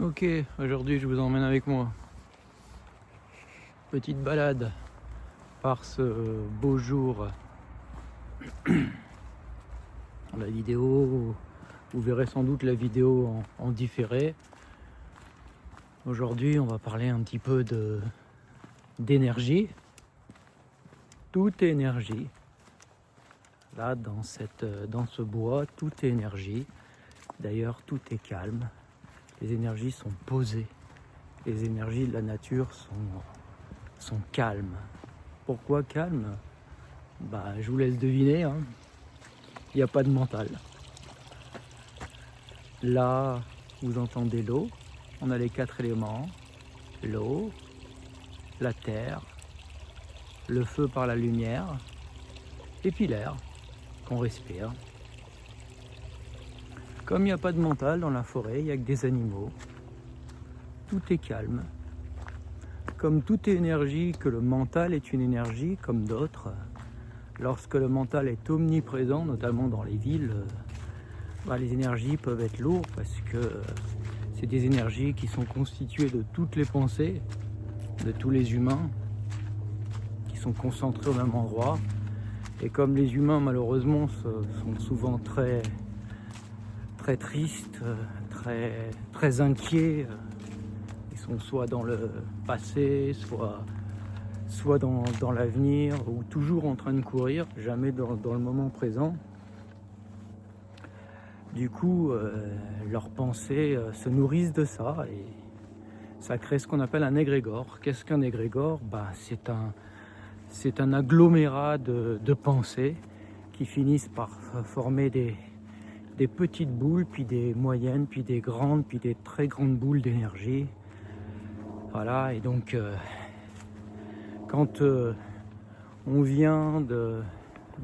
Ok, aujourd'hui je vous emmène avec moi. Petite balade par ce beau jour. La vidéo, vous verrez sans doute la vidéo en différé. Aujourd'hui on va parler un petit peu d'énergie. Tout est énergie. Là dans ce bois, tout est énergie. D'ailleurs tout est calme. Les énergies sont posées. Les énergies de la nature sont calmes. Pourquoi calmes? Je vous laisse deviner, hein. Il n'y a pas de mental. Là, vous entendez l'eau. On a les 4 éléments. L'eau, la terre, le feu par la lumière, et puis l'air qu'on respire. Comme il n'y a pas de mental dans la forêt, il n'y a que des animaux. Tout est calme. Comme toute énergie, que le mental est une énergie comme d'autres, lorsque le mental est omniprésent, notamment dans les villes, les énergies peuvent être lourdes parce que c'est des énergies qui sont constituées de toutes les pensées, de tous les humains, qui sont concentrés au même endroit. Et comme les humains, malheureusement, sont souvent très tristes, très inquiets, ils sont soit dans le passé, soit dans l'avenir, ou toujours en train de courir, jamais dans le moment présent. Du coup, leurs pensées se nourrissent de ça et ça crée ce qu'on appelle un égrégore. Qu'est-ce qu'un égrégore? C'est un agglomérat de pensées qui finissent par former des petites boules, puis des moyennes, puis des grandes, puis des très grandes boules d'énergie. Voilà, et donc quand on vient de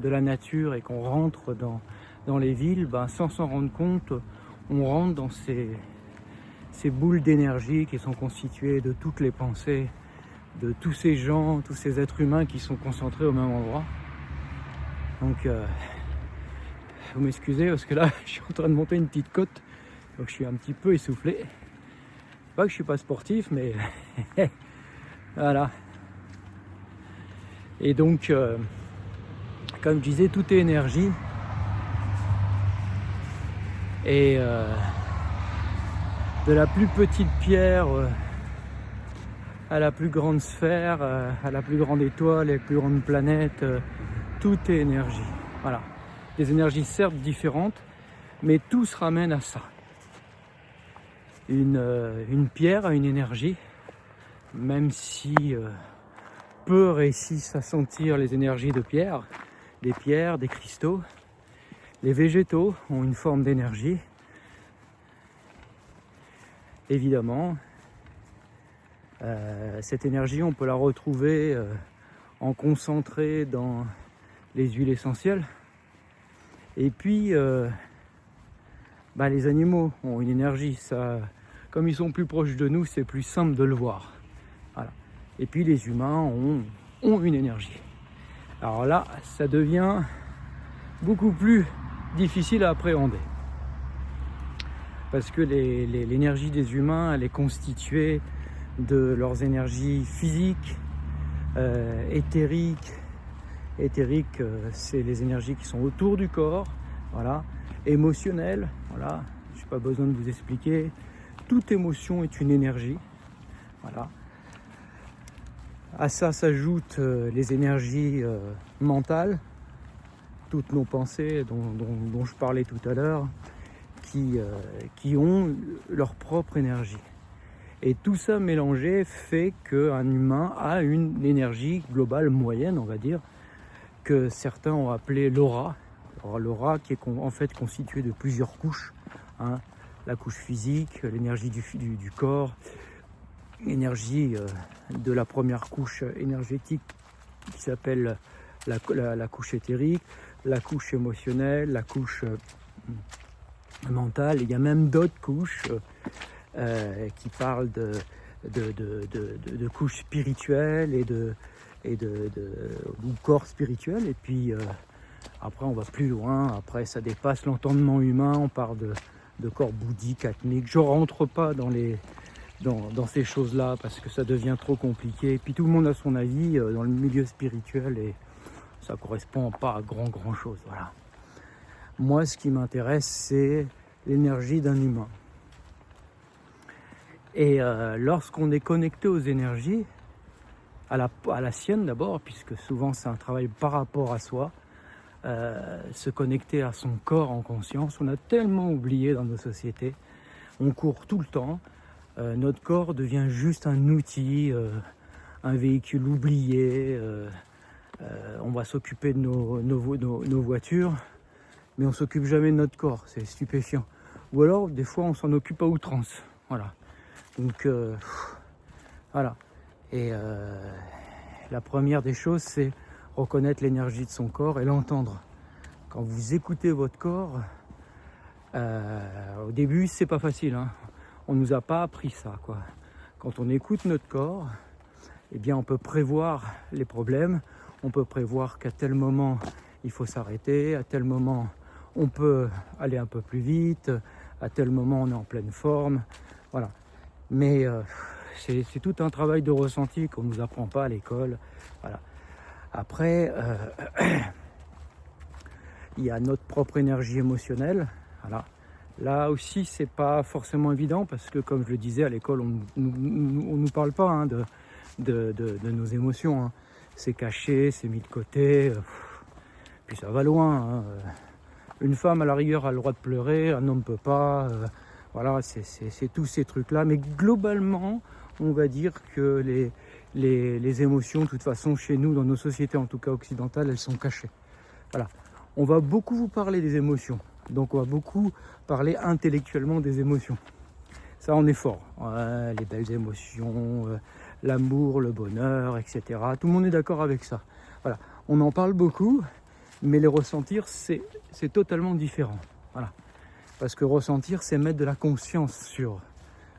la nature et qu'on rentre dans les villes, sans s'en rendre compte, on rentre dans ces boules d'énergie qui sont constituées de toutes les pensées, de tous ces gens, tous ces êtres humains qui sont concentrés au même endroit. Donc, vous m'excusez parce que là, je suis en train de monter une petite côte, donc je suis un petit peu essoufflé. Pas que je suis pas sportif, mais voilà. Et donc, comme je disais, tout est énergie. Et de la plus petite pierre à la plus grande sphère, à la plus grande étoile, les plus grandes planètes, tout est énergie. Voilà. Des énergies certes différentes, mais tout se ramène à ça. Une pierre a une énergie, même si peu réussissent à sentir les énergies de pierre, des pierres, des cristaux. Les végétaux ont une forme d'énergie. Évidemment, cette énergie, on peut la retrouver en concentré dans les huiles essentielles. Et puis, les animaux ont une énergie. Ça, comme ils sont plus proches de nous, c'est plus simple de le voir. Voilà. Et puis, les humains ont une énergie. Alors là, ça devient beaucoup plus difficile à appréhender. Parce que l'énergie des humains, elle est constituée de leurs énergies physiques, éthériques. Éthériques, c'est les énergies qui sont autour du corps, voilà. Émotionnelles, voilà. Je n'ai pas besoin de vous expliquer. Toute émotion est une énergie, voilà. À ça s'ajoutent les énergies mentales, toutes nos pensées dont je parlais tout à l'heure, qui ont leur propre énergie. Et tout ça mélangé fait qu'un humain a une énergie globale moyenne, on va dire, que certains ont appelé l'aura. Alors, l'aura qui est en fait constituée de plusieurs couches, hein. La couche physique, l'énergie du corps, l'énergie de la première couche énergétique qui s'appelle la couche éthérique, la couche émotionnelle, la couche mentale. Il y a même d'autres couches qui parlent de couches spirituelles et du corps spirituel. Et puis après on va plus loin, après ça dépasse l'entendement humain, on parle de corps bouddhique, atmique. Je rentre pas dans ces choses-là parce que ça devient trop compliqué. Et puis tout le monde a son avis dans le milieu spirituel et ça correspond pas à grand chose. Voilà. Moi, ce qui m'intéresse, c'est l'énergie d'un humain. Et lorsqu'on est connecté aux énergies, à la sienne d'abord, puisque souvent c'est un travail par rapport à soi, se connecter à son corps en conscience, on a tellement oublié dans nos sociétés, on court tout le temps, notre corps devient juste un outil, un véhicule oublié, on va s'occuper de nos voitures, mais on s'occupe jamais de notre corps, c'est stupéfiant. Ou alors, des fois, on s'en occupe à outrance, voilà. Donc, voilà. Et la première des choses, c'est reconnaître l'énergie de son corps et l'entendre. Quand vous écoutez votre corps, au début, c'est pas facile, hein. On nous a pas appris ça, quoi. Quand on écoute notre corps, eh bien, on peut prévoir les problèmes. On peut prévoir qu'à tel moment, il faut s'arrêter. À tel moment, on peut aller un peu plus vite. À tel moment, on est en pleine forme. Voilà. Mais c'est tout un travail de ressenti qu'on ne nous apprend pas à l'école. Voilà. Après, il y a notre propre énergie émotionnelle. Voilà. Là aussi, c'est pas forcément évident parce que, comme je le disais, à l'école, on nous parle pas hein, de nos émotions. Hein. C'est caché, c'est mis de côté. Puis ça va loin. Hein. Une femme, à la rigueur, a le droit de pleurer, un homme ne peut pas. Voilà, c'est tous ces trucs-là. Mais globalement, on va dire que les émotions, de toute façon, chez nous, dans nos sociétés, en tout cas occidentales, elles sont cachées. Voilà. On va beaucoup vous parler des émotions. Donc on va beaucoup parler intellectuellement des émotions. Ça, on est fort. Ouais, les belles émotions, l'amour, le bonheur, etc. Tout le monde est d'accord avec ça. Voilà. On en parle beaucoup, mais les ressentir, c'est totalement différent. Voilà. Parce que ressentir, c'est mettre de la conscience sur.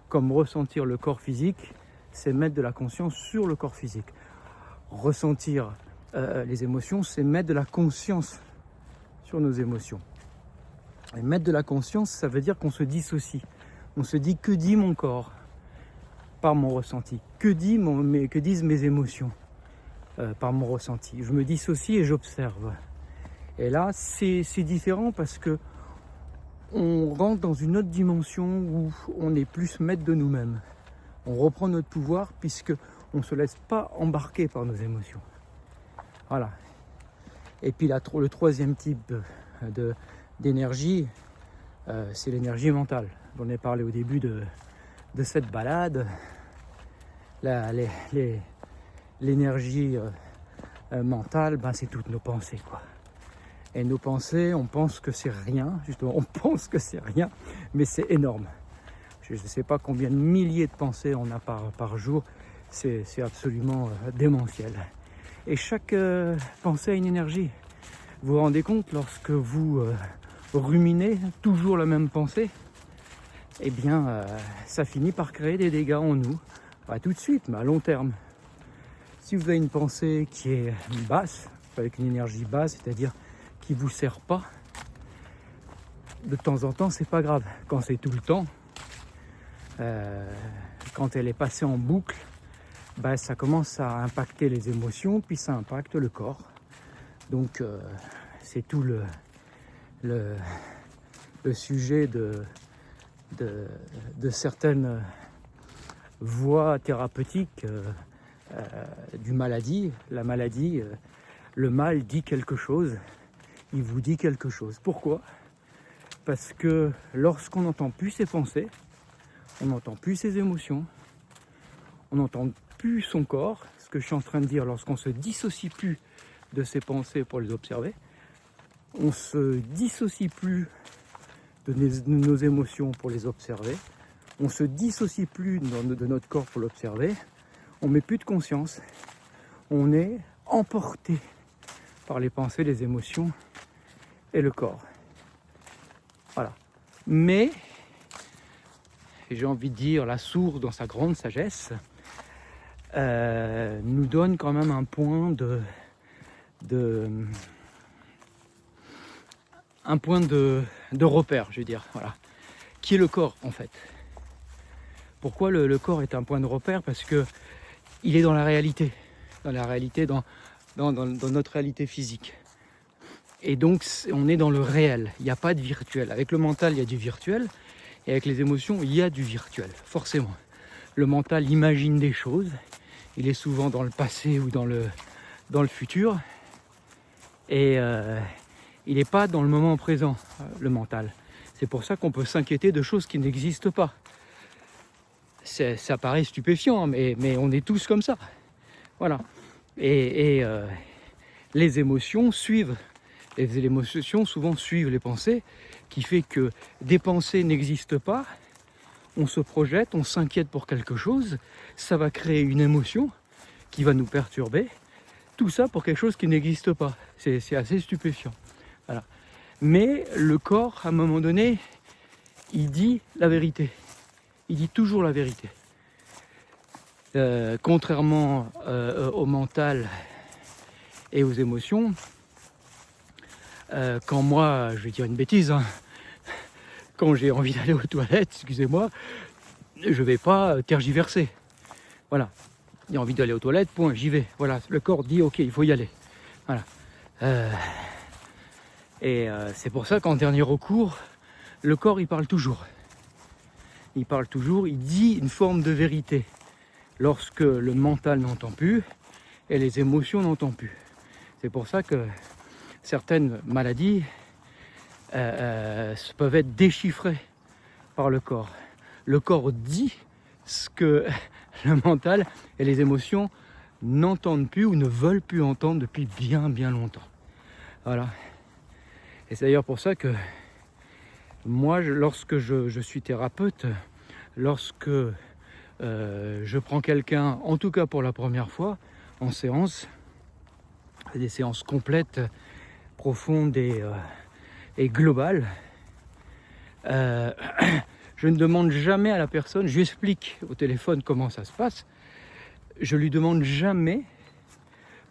Comme ressentir le corps physique, c'est mettre de la conscience sur le corps physique. Ressentir les émotions, c'est mettre de la conscience sur nos émotions. Et mettre de la conscience, ça veut dire qu'on se dissocie. On se dit, que dit mon corps par mon ressenti? Que disent mes émotions par mon ressenti? Je me dissocie et j'observe. Et là, c'est différent parce que on rentre dans une autre dimension où on est plus maître de nous-mêmes. On reprend notre pouvoir puisque on ne se laisse pas embarquer par nos émotions. Voilà. Et puis le troisième type d'énergie, c'est l'énergie mentale. J'en ai parlé au début de cette balade. L'énergie mentale, c'est toutes nos pensées, quoi. Et nos pensées, on pense que c'est rien, justement, on pense que c'est rien, mais c'est énorme. Je ne sais pas combien de milliers de pensées on a par jour, c'est absolument démentiel. Et chaque pensée a une énergie. Vous vous rendez compte, lorsque vous ruminez toujours la même pensée, eh bien, ça finit par créer des dégâts en nous. Pas tout de suite, mais à long terme. Si vous avez une pensée qui est basse, avec une énergie basse, c'est-à-dire qui ne vous sert pas, de temps en temps, c'est pas grave. Quand c'est tout le temps, quand elle est passée en boucle, ça commence à impacter les émotions, puis ça impacte le corps. Donc, c'est tout le sujet de certaines voies thérapeutiques du maladie. La maladie, le mal dit quelque chose, il vous dit quelque chose. Pourquoi? Parce que lorsqu'on n'entend plus ses pensées, on n'entend plus ses émotions, on n'entend plus son corps, ce que je suis en train de dire, lorsqu'on se dissocie plus de ses pensées pour les observer, on se dissocie plus de nos émotions pour les observer, on se dissocie plus de notre corps pour l'observer, on met plus de conscience, on est emporté par les pensées, les émotions et le corps. Voilà. Mais, j'ai envie de dire, la source, dans sa grande sagesse, nous donne quand même un point de repère, je veux dire. Voilà. qui est le corps en fait. Pourquoi le corps est un point de repère? Parce que il est dans la réalité, dans notre réalité physique. Et donc on est dans le réel, il n'y a pas de virtuel. Avec le mental, il y a du virtuel, et avec les émotions, il y a du virtuel, forcément. Le mental imagine des choses, il est souvent dans le passé ou dans le futur, et il n'est pas dans le moment présent, le mental. C'est pour ça qu'on peut s'inquiéter de choses qui n'existent pas. Ça paraît stupéfiant, hein, mais on est tous comme ça. Voilà. Et les émotions suivent. Les émotions souvent suivent les pensées, qui fait que des pensées n'existent pas, on se projette, on s'inquiète pour quelque chose, ça va créer une émotion qui va nous perturber, tout ça pour quelque chose qui n'existe pas. C'est assez stupéfiant. Voilà. Mais le corps, à un moment donné, il dit la vérité. Il dit toujours la vérité. Contrairement au mental et aux émotions, quand moi, je vais dire une bêtise, hein, quand j'ai envie d'aller aux toilettes, excusez-moi, je vais pas tergiverser. Voilà. J'ai envie d'aller aux toilettes, point, j'y vais. Voilà, le corps dit ok, il faut y aller. Voilà. C'est pour ça qu'en dernier recours, le corps il parle toujours. Il parle toujours, il dit une forme de vérité. Lorsque le mental n'entend plus et les émotions n'entendent plus. C'est pour ça que certaines maladies peuvent être déchiffrées par le corps. Le corps dit ce que le mental et les émotions n'entendent plus ou ne veulent plus entendre depuis bien bien longtemps. Voilà. Et c'est d'ailleurs pour ça que moi, lorsque je suis thérapeute, lorsque je prends quelqu'un, en tout cas pour la première fois, en séance, des séances complètes, profondes et globales, je ne demande jamais à la personne, je lui explique au téléphone comment ça se passe, je lui demande jamais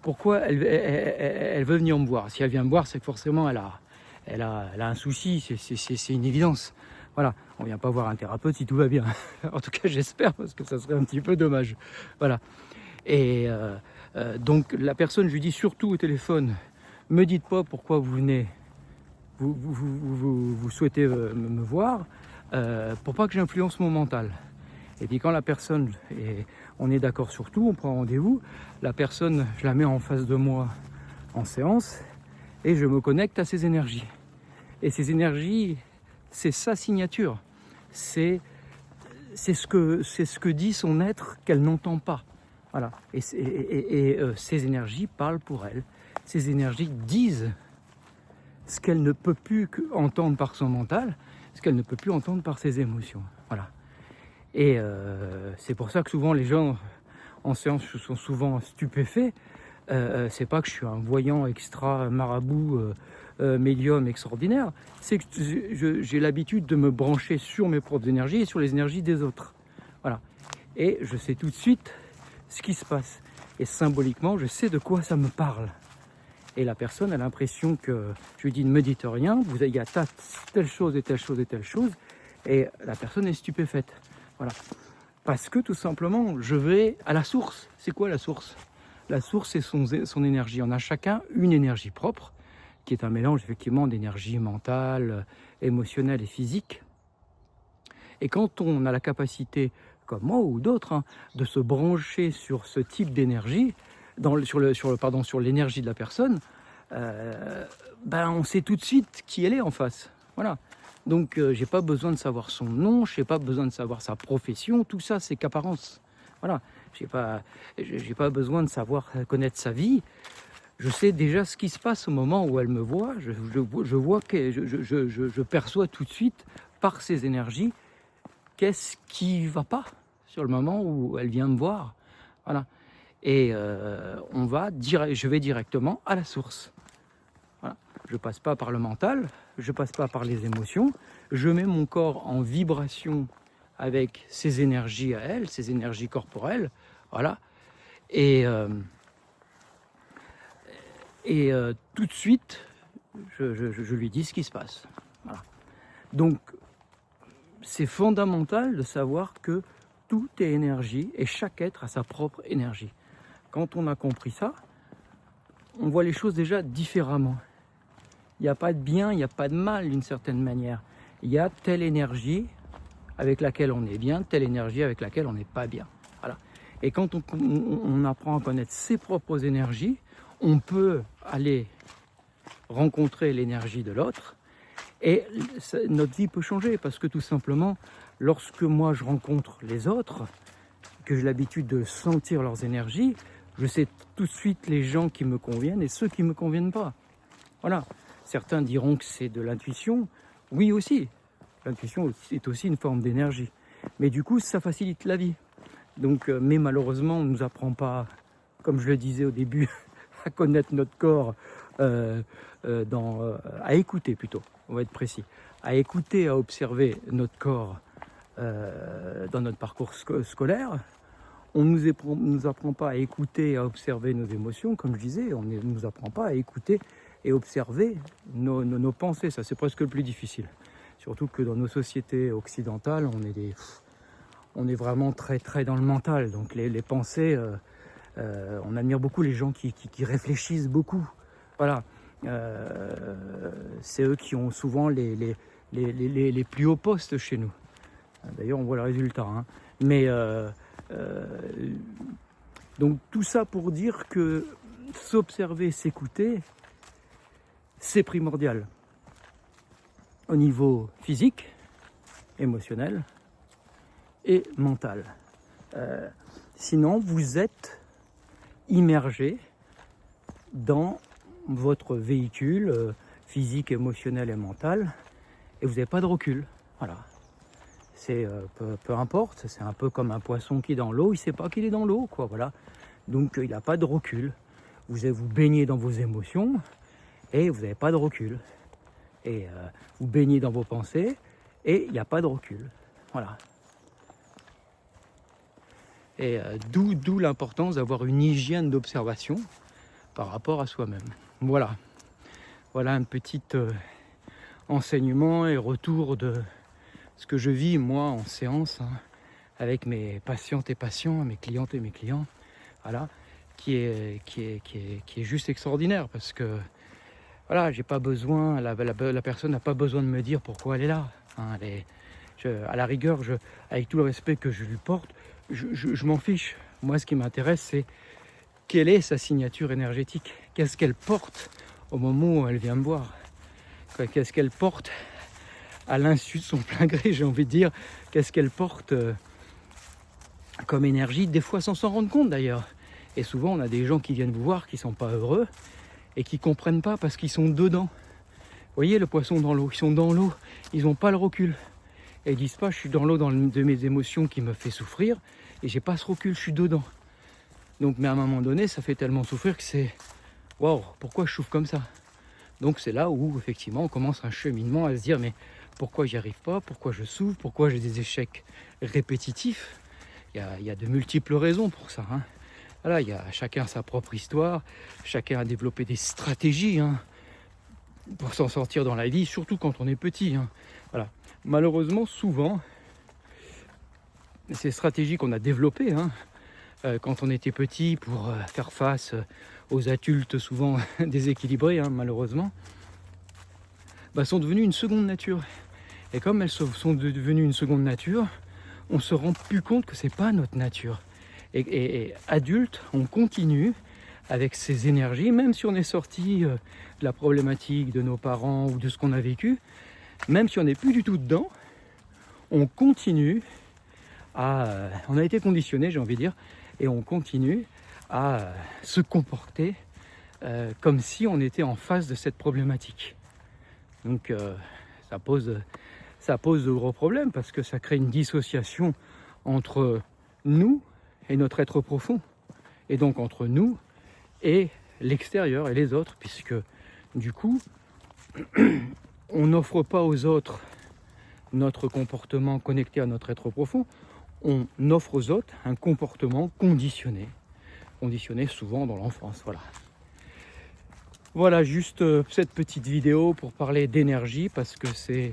pourquoi elle veut venir me voir. Si elle vient me voir, c'est que forcément elle a un souci, c'est une évidence. Voilà, on ne vient pas voir un thérapeute si tout va bien. En tout cas, j'espère, parce que ça serait un petit peu dommage. Voilà. Et donc, la personne, je lui dis surtout au téléphone, me dites pas pourquoi vous venez, vous souhaitez me voir, pour pas que j'influence mon mental. Et puis quand la personne, on est d'accord sur tout, on prend rendez-vous, la personne, je la mets en face de moi en séance, et je me connecte à ses énergies. Et ces énergies, c'est sa signature. C'est ce que dit son être qu'elle n'entend pas. Voilà. Et ces énergies parlent pour elle. Ces énergies disent ce qu'elle ne peut plus entendre par son mental, ce qu'elle ne peut plus entendre par ses émotions. Voilà. Et c'est pour ça que souvent les gens en séance sont souvent stupéfaits. C'est pas que je suis un voyant extra marabout médium extraordinaire, c'est que j'ai l'habitude de me brancher sur mes propres énergies et sur les énergies des autres. Voilà. Et je sais tout de suite ce qui se passe. Et symboliquement, je sais de quoi ça me parle. Et la personne a l'impression que je lui dis ne me dites rien, il y a telle chose et telle chose et telle chose, et la personne est stupéfaite. Voilà. Parce que tout simplement, je vais à la source. C'est quoi la source? La source, c'est son énergie. On a chacun une énergie propre, qui est un mélange effectivement d'énergie mentale, émotionnelle et physique. Et quand on a la capacité, comme moi ou d'autres, hein, de se brancher sur ce type d'énergie, sur l'énergie de la personne, on sait tout de suite qui elle est en face. Voilà. Donc j'ai pas besoin de savoir son nom, j'ai pas besoin de savoir sa profession, tout ça c'est qu'apparence. Voilà. J'ai pas besoin de savoir connaître sa vie. Je sais déjà ce qui se passe au moment où elle me voit. Je perçois tout de suite par ses énergies qu'est-ce qui va pas sur le moment où elle vient me voir. Voilà. Et je vais directement à la source. Voilà. Je passe pas par le mental, je passe pas par les émotions. Je mets mon corps en vibration avec ses énergies à elle, ses énergies corporelles. Voilà. Et tout de suite, je lui dis ce qui se passe. Voilà. Donc, c'est fondamental de savoir que tout est énergie et chaque être a sa propre énergie. Quand on a compris ça, on voit les choses déjà différemment. Il n'y a pas de bien, il n'y a pas de mal d'une certaine manière. Il y a telle énergie avec laquelle on est bien, telle énergie avec laquelle on n'est pas bien. Voilà. Et quand on apprend à connaître ses propres énergies, on peut aller rencontrer l'énergie de l'autre et notre vie peut changer parce que tout simplement, lorsque moi je rencontre les autres, que j'ai l'habitude de sentir leurs énergies, je sais tout de suite les gens qui me conviennent et ceux qui ne me conviennent pas. Voilà. Certains diront que c'est de l'intuition. Oui aussi. L'intuition est aussi une forme d'énergie. Mais du coup, ça facilite la vie. Donc, mais malheureusement, on ne nous apprend pas, comme je le disais au début, à connaître notre corps, à écouter plutôt, on va être précis, à écouter, à observer notre corps dans notre parcours scolaire. On ne nous apprend pas à écouter et à observer nos émotions, comme je disais, on ne nous apprend pas à écouter et observer nos pensées. Ça, c'est presque le plus difficile. Surtout que dans nos sociétés occidentales, on est vraiment très très dans le mental. Donc les pensées, on admire beaucoup les gens qui réfléchissent beaucoup. Voilà. C'est eux qui ont souvent les plus hauts postes chez nous. D'ailleurs, on voit le résultat. Hein. Mais donc tout ça pour dire que s'observer, s'écouter, c'est primordial. Au niveau physique, émotionnel et mental. Sinon, vous êtes immergé dans votre véhicule physique, émotionnel et mental et vous n'avez pas de recul. Voilà. C'est peu importe, c'est un peu comme un poisson qui est dans l'eau, il ne sait pas qu'il est dans l'eau, quoi. Voilà. Donc il n'a pas de recul. Vous baignez dans vos émotions et vous n'avez pas de recul. Et vous baignez dans vos pensées et il n'y a pas de recul. Voilà. Et d'où l'importance d'avoir une hygiène d'observation par rapport à soi-même. Voilà. Voilà un petit enseignement et retour de ce que je vis moi en séance avec mes patientes et patients, mes clientes et mes clients. Voilà. Qui est juste extraordinaire parce que voilà, j'ai pas besoin, la personne n'a pas besoin de me dire pourquoi elle est là. Hein, à la rigueur, avec tout le respect que je lui porte, je m'en fiche. Moi, ce qui m'intéresse, c'est quelle est sa signature énergétique. Qu'est-ce qu'elle porte au moment où elle vient me voir. Qu'est-ce qu'elle porte à l'insu de son plein gré, j'ai envie de dire. Qu'est-ce qu'elle porte comme énergie, des fois sans s'en rendre compte d'ailleurs. Et souvent, on a des gens qui viennent vous voir, qui ne sont pas heureux, et qui ne comprennent pas parce qu'ils sont dedans. Vous voyez le poisson dans l'eau, ils sont dans l'eau, ils n'ont pas le recul. Et ils disent pas, je suis dans l'eau de mes émotions qui me fait souffrir, et j'ai pas ce recul, je suis dedans. Donc, mais à un moment donné, ça fait tellement souffrir que c'est, waouh, pourquoi je souffre comme ça? Donc c'est là où, effectivement, on commence un cheminement à se dire, mais pourquoi j'y arrive pas? Pourquoi je souffre? Pourquoi j'ai des échecs répétitifs? Il y a de multiples raisons pour ça. Hein. Voilà, chacun a sa propre histoire, chacun a développé des stratégies pour s'en sortir dans la vie, surtout quand on est petit. Hein. Voilà. Malheureusement, souvent, ces stratégies qu'on a développées quand on était petit pour faire face aux adultes souvent déséquilibrés, malheureusement, sont devenues une seconde nature. Et comme elles sont devenues une seconde nature, on se rend plus compte que c'est pas notre nature. Et adulte, on continue avec ces énergies, même si on est sorti de la problématique de nos parents ou de ce qu'on a vécu, même si on n'est plus du tout dedans, on continue on a été conditionné, j'ai envie de dire, et on continue à se comporter comme si on était en face de cette problématique. Donc ça pose de gros problèmes parce que ça crée une dissociation entre nous et notre être profond, et donc entre nous et l'extérieur et les autres, puisque du coup on n'offre pas aux autres notre comportement connecté à notre être profond, on offre aux autres un comportement conditionné souvent dans l'enfance. Voilà juste cette petite vidéo pour parler d'énergie, parce que c'est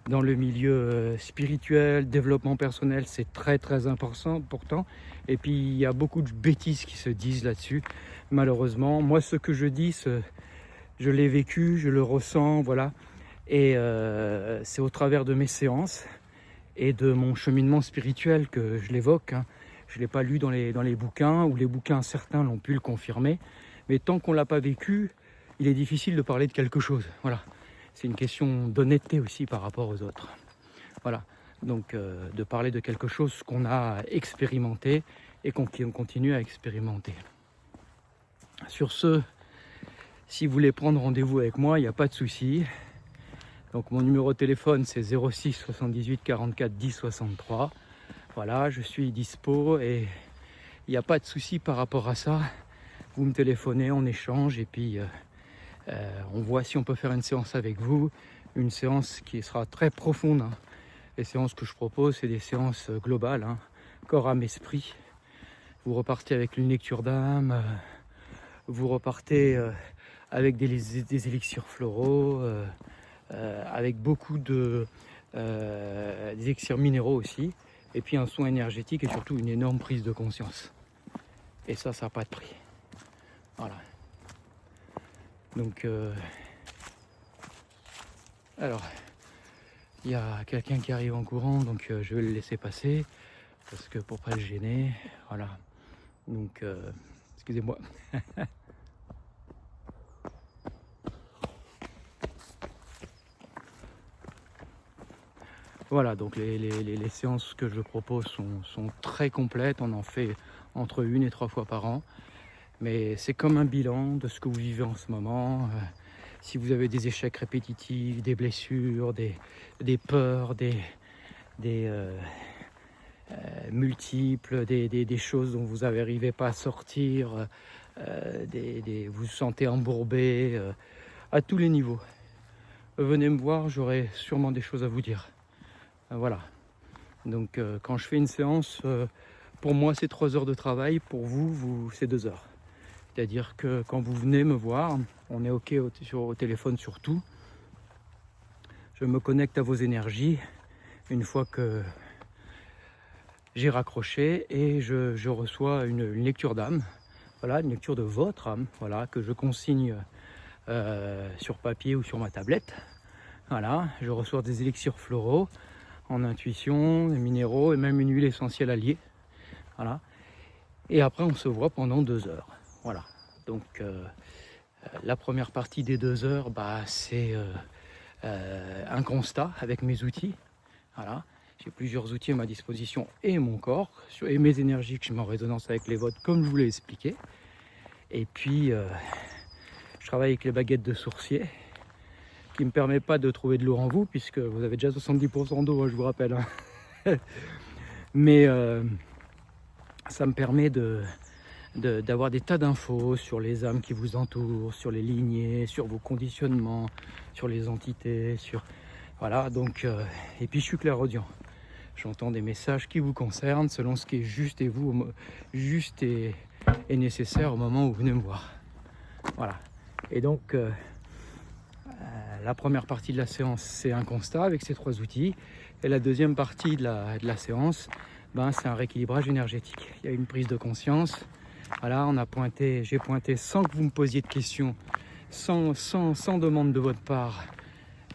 dans le milieu spirituel, développement personnel, c'est très très important pourtant. Et puis il y a beaucoup de bêtises qui se disent là-dessus, malheureusement. Moi, ce que je dis, je l'ai vécu, je le ressens, voilà. Et c'est au travers de mes séances et de mon cheminement spirituel que je l'évoque, hein. Je ne l'ai pas lu dans les bouquins, ou les bouquins, certains l'ont pu le confirmer. Mais tant qu'on ne l'a pas vécu, il est difficile de parler de quelque chose. Voilà. C'est une question d'honnêteté aussi par rapport aux autres. Voilà. Donc de parler de quelque chose qu'on a expérimenté et qu'on continue à expérimenter. Sur ce, si vous voulez prendre rendez-vous avec moi, il n'y a pas de souci. Donc mon numéro de téléphone, c'est 06 78 44 10 63. Voilà, je suis dispo et il n'y a pas de souci par rapport à ça. Vous me téléphonez, on échange et puis on voit si on peut faire une séance avec vous. Une séance qui sera très profonde, hein. Les séances que je propose, c'est des séances globales, hein. Corps, âme, esprit. Vous repartez avec une lecture d'âme, vous repartez avec des élixirs floraux, avec beaucoup des élixirs minéraux aussi, et puis un soin énergétique et surtout une énorme prise de conscience. Et ça n'a pas de prix. Voilà. Donc, alors, il y a quelqu'un qui arrive en courant, donc je vais le laisser passer, parce que pour pas le gêner, voilà. Donc, excusez-moi. Voilà, donc les séances que je propose sont très complètes. On en fait entre 1 et 3 fois par an. Mais c'est comme un bilan de ce que vous vivez en ce moment. Si vous avez des échecs répétitifs, des blessures, des peurs, des multiples, des choses dont vous n'arrivez pas à sortir, vous vous sentez embourbé, à tous les niveaux. Venez me voir, j'aurai sûrement des choses à vous dire. Voilà. Donc quand je fais une séance, pour moi c'est 3 heures de travail, pour vous c'est 2 heures. C'est-à-dire que quand vous venez me voir, on est OK au téléphone surtout. Je me connecte à vos énergies une fois que j'ai raccroché et je reçois une lecture d'âme. Voilà, une lecture de votre âme, voilà, que je consigne sur papier ou sur ma tablette. Voilà, je reçois des élixirs floraux en intuition, des minéraux et même une huile essentielle alliée. Voilà. Et après, on se voit pendant 2 heures. Voilà. Donc, la première partie des 2 heures, c'est un constat avec mes outils. Voilà. J'ai plusieurs outils à ma disposition et mon corps, et mes énergies que je mets en résonance avec les vôtres, comme je vous l'ai expliqué. Et puis, je travaille avec les baguettes de sourcier, qui ne me permet pas de trouver de l'eau en vous, puisque vous avez déjà 70% d'eau, je vous rappelle. Hein. Mais ça me permet d'avoir des tas d'infos sur les âmes qui vous entourent, sur les lignées, sur vos conditionnements, sur les entités, voilà, donc, et puis je suis clairaudient. J'entends des messages qui vous concernent selon ce qui est juste et nécessaire au moment où vous venez me voir. Voilà. Et donc, la première partie de la séance, c'est un constat avec ces 3 outils. Et la deuxième partie de la séance, c'est un rééquilibrage énergétique. Il y a une prise de conscience. Voilà, j'ai pointé sans que vous me posiez de questions, sans demande de votre part.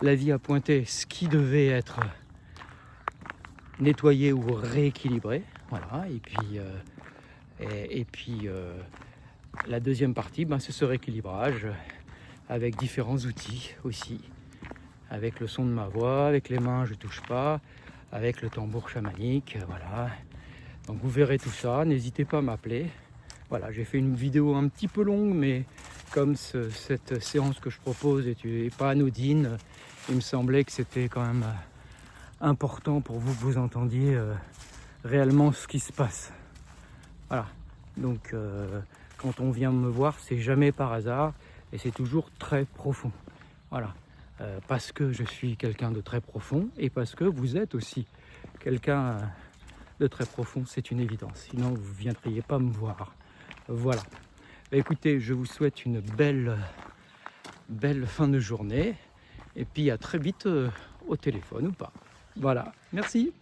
La vie a pointé ce qui devait être nettoyé ou rééquilibré. Voilà, et puis la deuxième partie, c'est ce rééquilibrage avec différents outils aussi. Avec le son de ma voix, avec les mains, je ne touche pas, avec le tambour chamanique, voilà. Donc vous verrez tout ça, n'hésitez pas à m'appeler. Voilà, j'ai fait une vidéo un petit peu longue, mais comme cette séance que je propose n'est pas anodine, il me semblait que c'était quand même important pour vous que vous entendiez réellement ce qui se passe. Voilà, donc quand on vient me voir, c'est jamais par hasard et c'est toujours très profond. Voilà, parce que je suis quelqu'un de très profond et parce que vous êtes aussi quelqu'un de très profond, c'est une évidence. Sinon, vous ne viendriez pas me voir. Voilà. Écoutez, je vous souhaite une belle fin de journée et puis à très vite au téléphone ou pas. Voilà, merci.